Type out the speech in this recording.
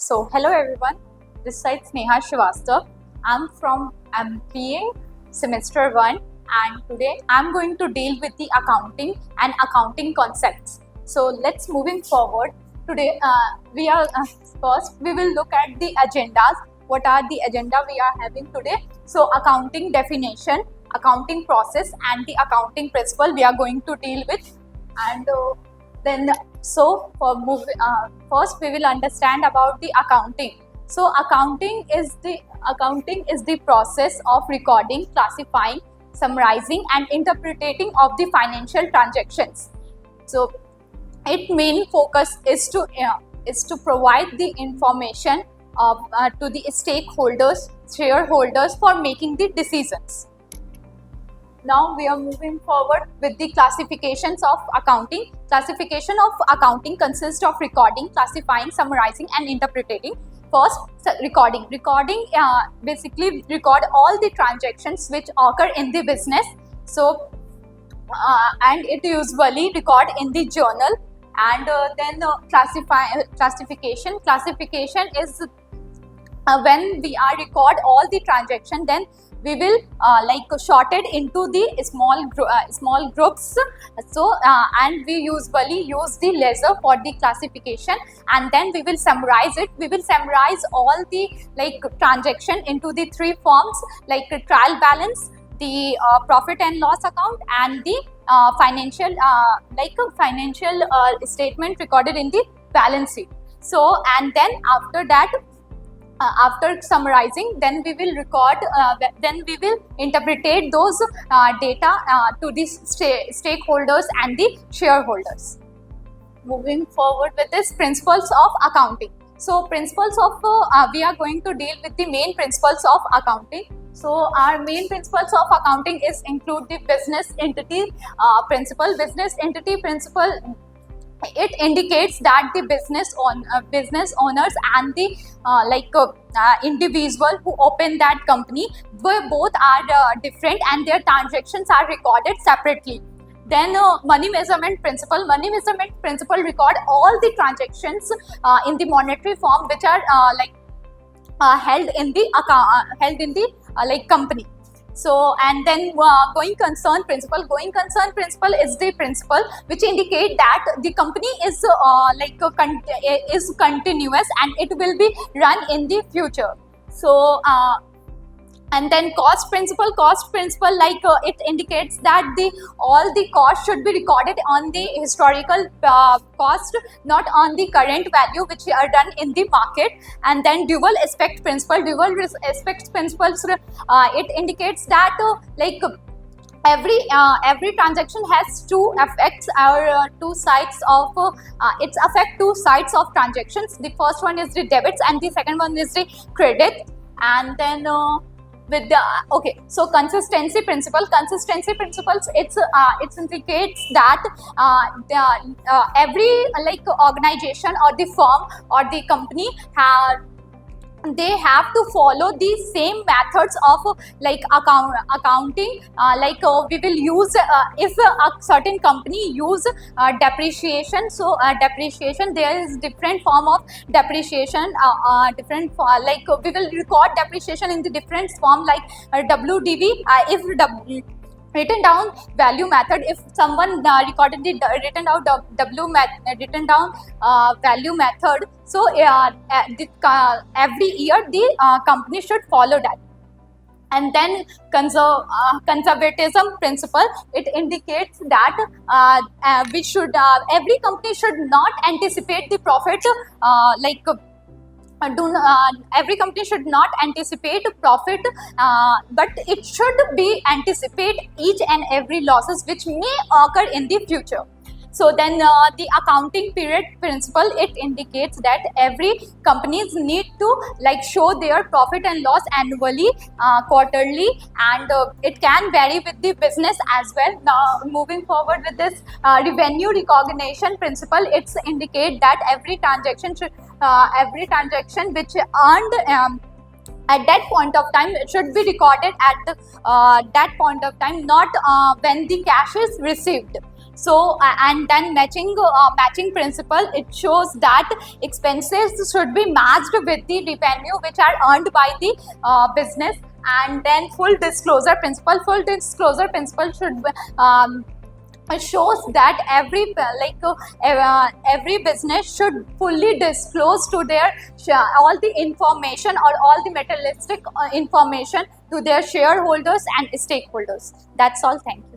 So, hello everyone, this side Sneha Srivastav. I'm from MBA semester 1 and today I'm going to deal with the accounting and accounting concepts. So, let's moving forward. Today first we will look at the agendas. What are the agenda we are having today? So, accounting definition, accounting process and the accounting principle we are going to deal with, and first we will understand about the accounting. So accounting is the process of recording, classifying, summarizing and interpreting of the financial transactions. So its main focus is to provide the information to the stakeholders, shareholders for making the decisions. Now we are moving forward with the classifications of accounting. Classification of accounting consists of recording, classifying, summarizing and interpreting. First, recording. Recording basically record all the transactions which occur in the business. So and it usually record in the journal. And then classification. Classification is when we are record all the transaction, then we will shorted into the small groups. So and we usually use the ledger for the classification, and then we will summarize it. We will summarize all the transaction into the three forms, like trial balance, the profit and loss account, and the financial statement recorded in the balance sheet. So and then after that, after summarizing, then we will record, then we will interpret those data to the stakeholders and the shareholders. Moving forward with this, principles of accounting. So principles of we are going to deal with the main principles of accounting. So our main principles of accounting is include the business entity principle. Business entity principle, it indicates that the business owners and the individual who open that company, both are different and their transactions are recorded separately. Then money measurement principle. Money measurement principle record all the transactions in the monetary form which are held in the company. So and then going concern principle. Going concern principle is the principle which indicate that the company is is continuous and it will be run in the future. So and then cost principle. Cost principle, it indicates that all the cost should be recorded on the historical cost, not on the current value which are done in the market. And then dual aspect principle. Dual aspect principles, it indicates that every transaction has two effects or two sides of its affect two sides of transactions. The first one is the debits and the second one is the credit. And then with the so consistency principle. Consistency principles, it indicates that every organization or the firm or the company they have to follow the same methods of accounting. We will use if a certain company use depreciation. So depreciation, there is different form of depreciation, different we will record depreciation in the different form, like WDV. If written down value method, if someone recorded the written down value method, so every year the company should follow that. And then conservatism principle, it indicates that we should every company should not anticipate the profit every company should not anticipate profit, but it should be anticipate each and every losses which may occur in the future. So then the accounting period principle, it indicates that every companies need to show their profit and loss annually, quarterly, and it can vary with the business as well. Now moving forward with this revenue recognition principle, it's indicate that every transaction which earned at that point of time, it should be recorded at that point of time, not when the cash is received. So and then matching principle, it shows that expenses should be matched with the revenue which are earned by the business. And then full disclosure principle. Full disclosure principle should it shows that every business should fully disclose to their all the information or all the materialistic information to their shareholders and stakeholders. That's all. Thank you.